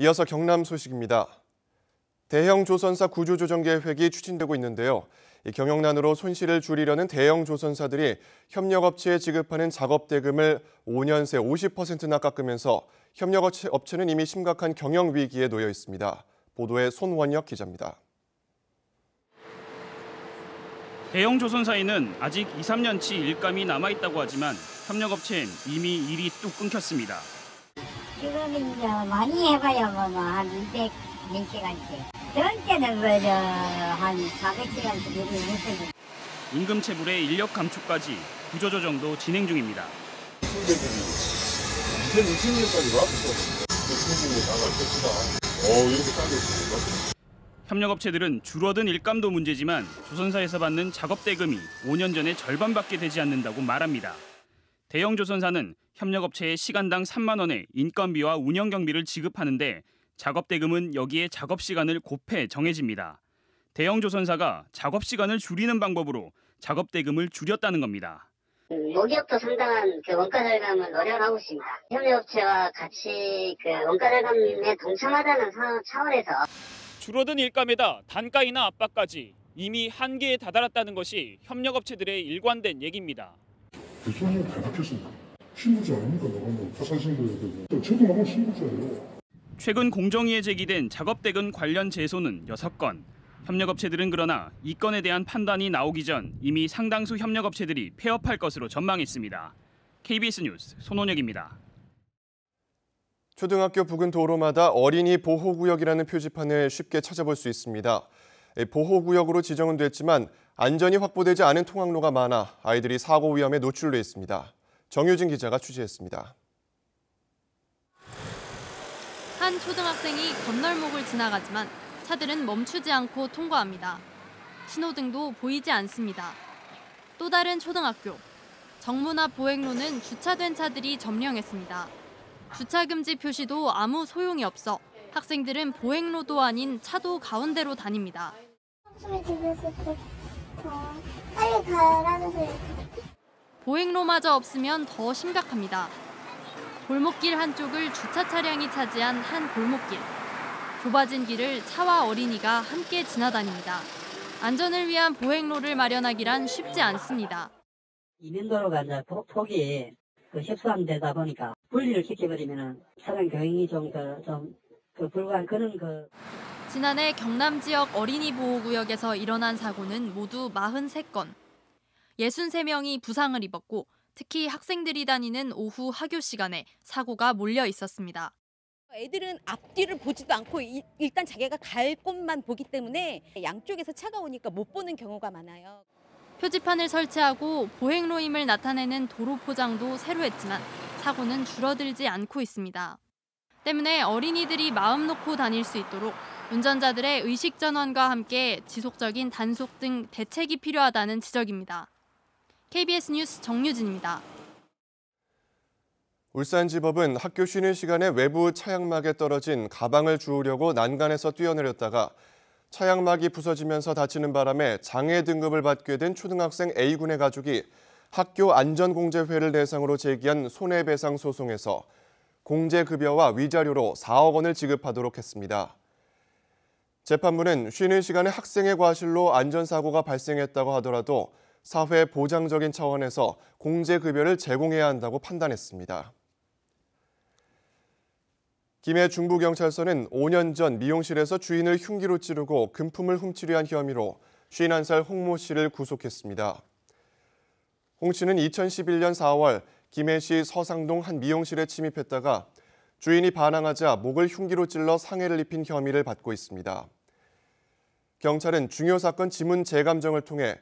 이어서 경남 소식입니다. 대형 조선사 구조조정 계획이 추진되고 있는데요. 경영난으로 손실을 줄이려는 대형 조선사들이 협력업체에 지급하는 작업대금을 5년 새 50%나 깎으면서 협력업체는 이미 심각한 경영 위기에 놓여 있습니다. 보도에 손원혁 기자입니다. 대형 조선사에는 아직 2, 3년치 일감이 남아있다고 하지만 협력업체엔 이미 일이 뚝 끊겼습니다. 지금 이제 많이 해봐야 한 200시간씩. 전체는 한 400시간씩 일을 했습니다. 임금 체불에 인력 감축까지 구조조정도 진행 중입니다. 2020년까지 나왔을 거거든요. 나갈 것이다. 이렇게 따져 있습니다. 협력업체들은 줄어든 일감도 문제지만 조선사에서 받는 작업대금이 5년 전에 절반밖에 되지 않는다고 말합니다. 대형 조선사는 협력업체에 시간당 3만 원의 인건비와 운영 경비를 지급하는데 작업대금은 여기에 작업시간을 곱해 정해집니다. 대형 조선사가 작업시간을 줄이는 방법으로 작업대금을 줄였다는 겁니다. 모기업도 상당한 원가 절감을 노력하고 있습니다. 협력업체와 같이 원가 절감에 동참하자는 차원에서 줄어든 일감에다 단가이나 압박까지 이미 한계에 다다랐다는 것이 협력업체들의 일관된 얘기입니다. 대통령이 발각했습니다. 신고자 아닙니까? 나가면 가산 신고해야 되고. 저도 나가면 신고자예요. 최근 공정위에 제기된 작업대금 관련 제소는 6건. 협력업체들은 그러나 이 건에 대한 판단이 나오기 전 이미 상당수 협력업체들이 폐업할 것으로 전망했습니다. KBS 뉴스 손원혁입니다. 초등학교 부근 도로마다 어린이 보호구역이라는 표지판을 쉽게 찾아볼 수 있습니다. 보호구역으로 지정은 됐지만 안전이 확보되지 않은 통학로가 많아 아이들이 사고 위험에 노출돼 있습니다. 정유진 기자가 취재했습니다. 한 초등학생이 건널목을 지나가지만 차들은 멈추지 않고 통과합니다. 신호등도 보이지 않습니다. 또 다른 초등학교. 정문 앞 보행로는 주차된 차들이 점령했습니다. 주차금지 표시도 아무 소용이 없어 학생들은 보행로도 아닌 차도 가운데로 다닙니다. 빨리 가라는 소리. 보행로마저 없으면 더 심각합니다. 골목길 한쪽을 주차 차량이 차지한 한 골목길. 좁아진 길을 차와 어린이가 함께 지나다닙니다. 안전을 위한 보행로를 마련하기란 쉽지 않습니다. 이면도로가 이제 폭이 협소함되다 보니까 분리를 시켜버리면 차량 교행이 좀 불가한 그런 지난해 경남 지역 어린이 보호구역에서 일어난 사고는 모두 43건. 63명이 부상을 입었고 특히 학생들이 다니는 오후 학교 시간에 사고가 몰려 있었습니다. 애들은 앞뒤를 보지도 않고 일단 자기가 갈 곳만 보기 때문에 양쪽에서 차가 오니까 못 보는 경우가 많아요. 표지판을 설치하고 보행로임을 나타내는 도로 포장도 새로 했지만 사고는 줄어들지 않고 있습니다. 때문에 어린이들이 마음 놓고 다닐 수 있도록 운전자들의 의식 전환과 함께 지속적인 단속 등 대책이 필요하다는 지적입니다. KBS 뉴스 정유진입니다. 울산지법은 학교 쉬는 시간에 외부 차양막에 떨어진 가방을 주우려고 난간에서 뛰어내렸다가 차양막이 부서지면서 다치는 바람에 장애 등급을 받게 된 초등학생 A군의 가족이 학교 안전공제회를 대상으로 제기한 손해배상 소송에서 공제급여와 위자료로 4억 원을 지급하도록 했습니다. 재판부는 쉬는 시간에 학생의 과실로 안전사고가 발생했다고 하더라도 사회 보장적인 차원에서 공제급여를 제공해야 한다고 판단했습니다. 김해 중부경찰서는 5년 전 미용실에서 주인을 흉기로 찌르고 금품을 훔치려 한 혐의로 51살 홍 모 씨를 구속했습니다. 홍 씨는 2011년 4월 김해시 서상동 한 미용실에 침입했다가 주인이 반항하자 목을 흉기로 찔러 상해를 입힌 혐의를 받고 있습니다. 경찰은 중요 사건 지문 재감정을 통해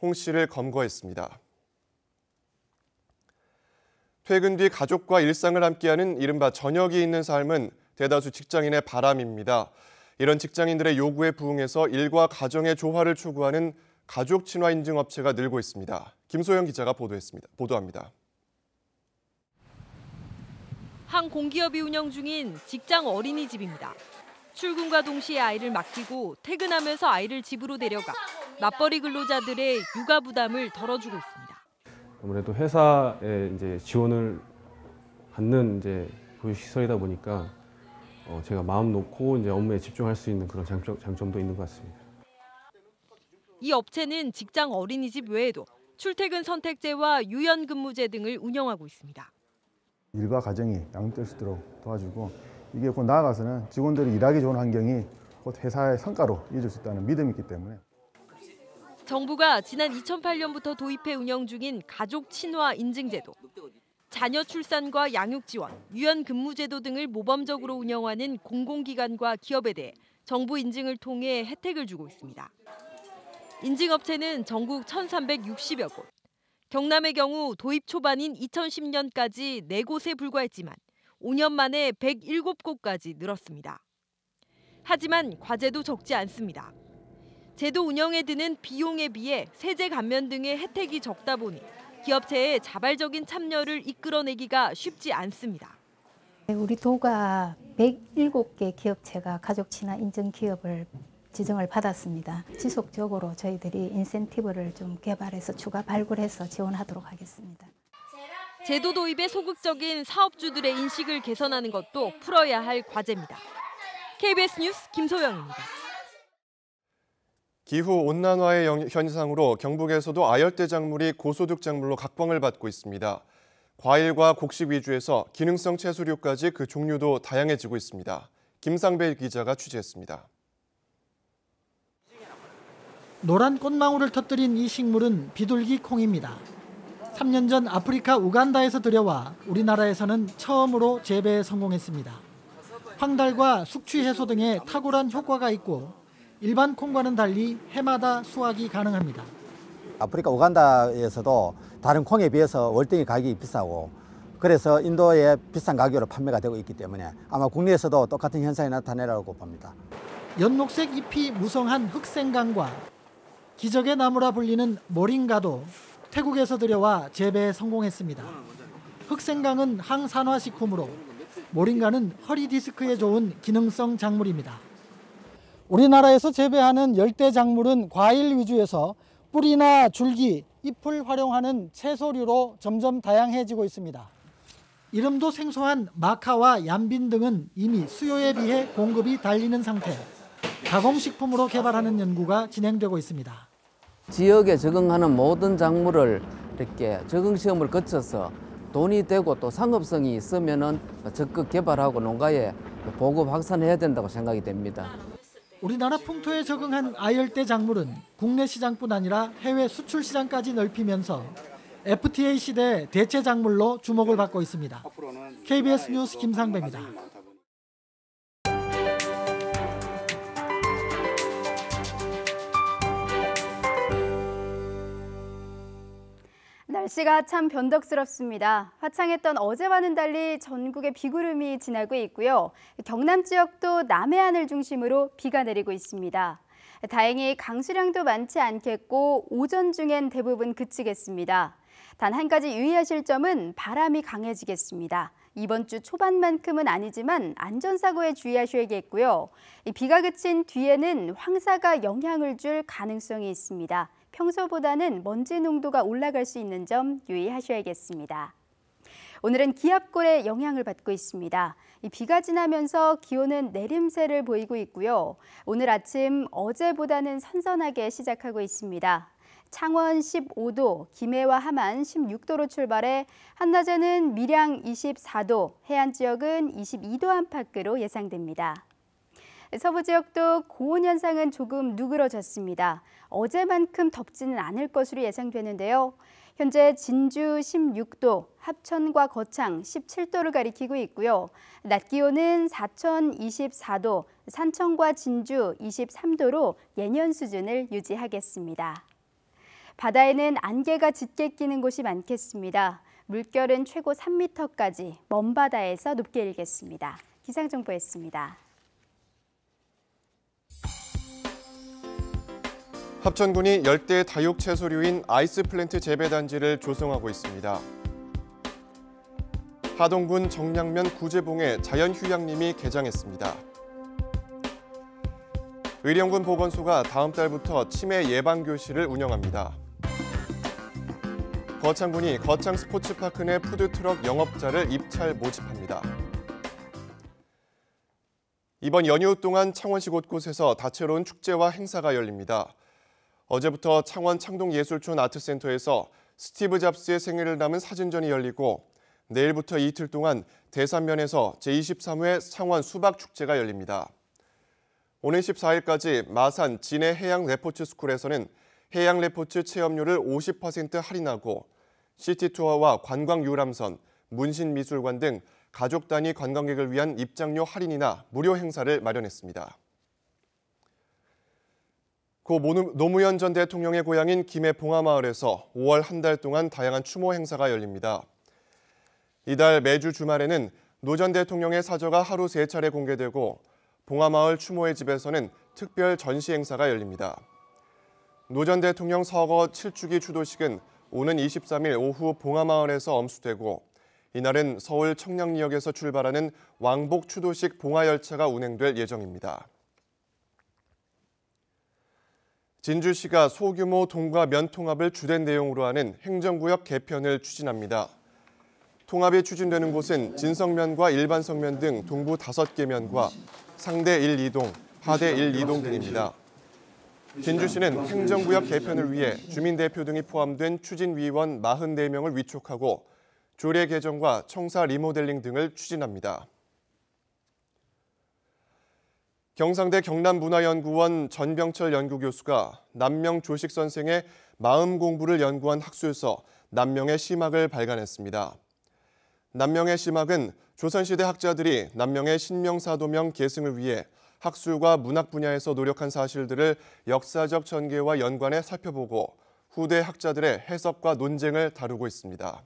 홍 씨를 검거했습니다. 퇴근 뒤 가족과 일상을 함께하는 이른바 저녁이 있는 삶은 대다수 직장인의 바람입니다. 이런 직장인들의 요구에 부응해서 일과 가정의 조화를 추구하는 가족 친화 인증 업체가 늘고 있습니다. 김소영 기자가 보도합니다. 한 공기업이 운영 중인 직장 어린이집입니다. 출근과 동시에 아이를 맡기고 퇴근하면서 아이를 집으로 데려가 맞벌이 근로자들의 육아 부담을 덜어주고 있습니다. 아무래도 회사에 지원을 받는 보육시설이다 보니까 제가 마음 놓고 이제 업무에 집중할 수 있는 그런 장점도 있는 것 같습니다. 이 업체는 직장 어린이집 외에도 출퇴근 선택제와 유연근무제 등을 운영하고 있습니다. 일과 가정이 양립될 수 있도록 도와주고 이게 곧 나아가서는 직원들이 일하기 좋은 환경이 곧 회사의 성과로 이어질 수 있다는 믿음이 있기 때문에 정부가 지난 2008년부터 도입해 운영 중인 가족 친화 인증제도, 자녀 출산과 양육 지원, 유연 근무제도 등을 모범적으로 운영하는 공공기관과 기업에 대해 정부 인증을 통해 혜택을 주고 있습니다. 인증업체는 전국 1,360여 곳, 경남의 경우 도입 초반인 2010년까지 4곳에 불과했지만 5년 만에 107곳까지 늘었습니다. 하지만 과제도 적지 않습니다. 제도 운영에 드는 비용에 비해 세제 감면 등의 혜택이 적다 보니 기업체의 자발적인 참여를 이끌어내기가 쉽지 않습니다. 우리 도가 107개 기업체가 가족 친화 인증 기업을 지정을 받았습니다. 지속적으로 저희들이 인센티브를 좀 개발해서 추가 발굴해서 지원하도록 하겠습니다. 제도 도입에 소극적인 사업주들의 인식을 개선하는 것도 풀어야 할 과제입니다. KBS 뉴스 김소영입니다. 기후 온난화의 현상으로 경북에서도 아열대 작물이 고소득 작물로 각광을 받고 있습니다. 과일과 곡식 위주에서 기능성 채소류까지 그 종류도 다양해지고 있습니다. 김상배 기자가 취재했습니다. 노란 꽃망울을 터뜨린 이 식물은 비둘기 콩입니다. 3년 전 아프리카 우간다에서 들여와 우리나라에서는 처음으로 재배에 성공했습니다. 황달과 숙취 해소 등의 탁월한 효과가 있고 일반 콩과는 달리 해마다 수확이 가능합니다. 아프리카 우간다에서도 다른 콩에 비해서 월등히 가격이 비싸고 그래서 인도에 비싼 가격으로 판매가 되고 있기 때문에 아마 국내에서도 똑같은 현상이 나타내라고 봅니다. 연녹색 잎이 무성한 흑생강과 기적의 나무라 불리는 모링가도 태국에서 들여와 재배에 성공했습니다. 흑생강은 항산화식품으로 모링가는 허리 디스크에 좋은 기능성 작물입니다. 우리나라에서 재배하는 열대 작물은 과일 위주에서 뿌리나 줄기, 잎을 활용하는 채소류로 점점 다양해지고 있습니다. 이름도 생소한 마카와 얀빈 등은 이미 수요에 비해 공급이 달리는 상태. 가공식품으로 개발하는 연구가 진행되고 있습니다. 지역에 적응하는 모든 작물을 이렇게 적응 시험을 거쳐서 돈이 되고 또 상업성이 있으면은 적극 개발하고 농가에 보급 확산해야 된다고 생각이 됩니다. 우리나라 풍토에 적응한 아열대 작물은 국내 시장뿐 아니라 해외 수출 시장까지 넓히면서 FTA 시대 대체 작물로 주목을 받고 있습니다. KBS 뉴스 김상배입니다. 날씨가 참 변덕스럽습니다. 화창했던 어제와는 달리 전국에 비구름이 지나고 있고요. 경남 지역도 남해안을 중심으로 비가 내리고 있습니다. 다행히 강수량도 많지 않겠고 오전 중엔 대부분 그치겠습니다. 단 한 가지 유의하실 점은 바람이 강해지겠습니다. 이번 주 초반만큼은 아니지만 안전사고에 주의하셔야겠고요. 비가 그친 뒤에는 황사가 영향을 줄 가능성이 있습니다. 평소보다는 먼지 농도가 올라갈 수 있는 점 유의하셔야겠습니다. 오늘은 기압골의 영향을 받고 있습니다. 비가 지나면서 기온은 내림세를 보이고 있고요. 오늘 아침 어제보다는 선선하게 시작하고 있습니다. 창원 15도, 김해와 함안 16도로 출발해 한낮에는 밀양 24도, 해안 지역은 22도 안팎으로 예상됩니다. 서부 지역도 고온 현상은 조금 누그러졌습니다. 어제만큼 덥지는 않을 것으로 예상되는데요. 현재 진주 16도, 합천과 거창 17도를 가리키고 있고요. 낮 기온은 사천 24도, 산청과 진주 23도로 예년 수준을 유지하겠습니다. 바다에는 안개가 짙게 끼는 곳이 많겠습니다. 물결은 최고 3m까지 먼 바다에서 높게 일겠습니다. 기상정보였습니다. 합천군이 열대 다육 채소류인 아이스 플랜트 재배 단지를 조성하고 있습니다. 하동군 정량면 구제봉에 자연휴양림이 개장했습니다. 의령군 보건소가 다음 달부터 치매 예방 교실을 운영합니다. 거창군이 거창 스포츠파크 내 푸드트럭 영업자를 입찰 모집합니다. 이번 연휴 동안 창원시 곳곳에서 다채로운 축제와 행사가 열립니다. 어제부터 창원 창동예술촌 아트센터에서 스티브 잡스의 생일을 담은 사진전이 열리고 내일부터 이틀 동안 대산면에서 제23회 창원 수박축제가 열립니다. 오는 14일까지 마산 진해 해양 레포츠 스쿨에서는 해양 레포츠 체험료를 50% 할인하고 시티투어와 관광 유람선, 문신미술관 등 가족 단위 관광객을 위한 입장료 할인이나 무료 행사를 마련했습니다. 고 노무현 전 대통령의 고향인 김해 봉하마을에서 5월 한 달 동안 다양한 추모 행사가 열립니다. 이달 매주 주말에는 노 전 대통령의 사저가 하루 3차례 공개되고 봉하마을 추모의 집에서는 특별 전시 행사가 열립니다. 노 전 대통령 서거 7주기 추도식은 오는 23일 오후 봉하마을에서 엄수되고 이날은 서울 청량리역에서 출발하는 왕복 추도식 봉하열차가 운행될 예정입니다. 진주시가 소규모 동과 면 통합을 주된 내용으로 하는 행정구역 개편을 추진합니다. 통합이 추진되는 곳은 진성면과 일반성면 등 동부 5개 면과 상대 1, 2동, 하대 1, 2동 등입니다. 진주시는 행정구역 개편을 위해 주민대표 등이 포함된 추진위원 44명을 위촉하고 조례 개정과 청사 리모델링 등을 추진합니다. 경상대 경남문화연구원 전병철 연구교수가 남명 조식 선생의 마음 공부를 연구한 학술서 남명의 시막을 발간했습니다. 남명의 시막은 조선시대 학자들이 남명의 신명사도명 계승을 위해 학술과 문학 분야에서 노력한 사실들을 역사적 전개와 연관해 살펴보고 후대 학자들의 해석과 논쟁을 다루고 있습니다.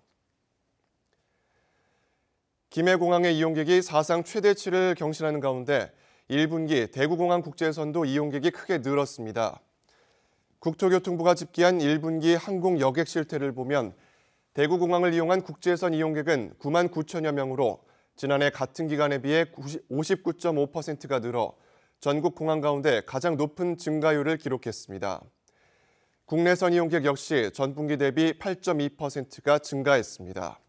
김해공항의 이용객이 사상 최대치를 경신하는 가운데 1분기 대구공항 국제선도 이용객이 크게 늘었습니다. 국토교통부가 집계한 1분기 항공 여객 실태를 보면 대구공항을 이용한 국제선 이용객은 9만 9천여 명으로 지난해 같은 기간에 비해 59.5%가 늘어 전국 공항 가운데 가장 높은 증가율을 기록했습니다. 국내선 이용객 역시 전분기 대비 8.2%가 증가했습니다.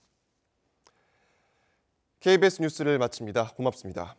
KBS 뉴스를 마칩니다. 고맙습니다.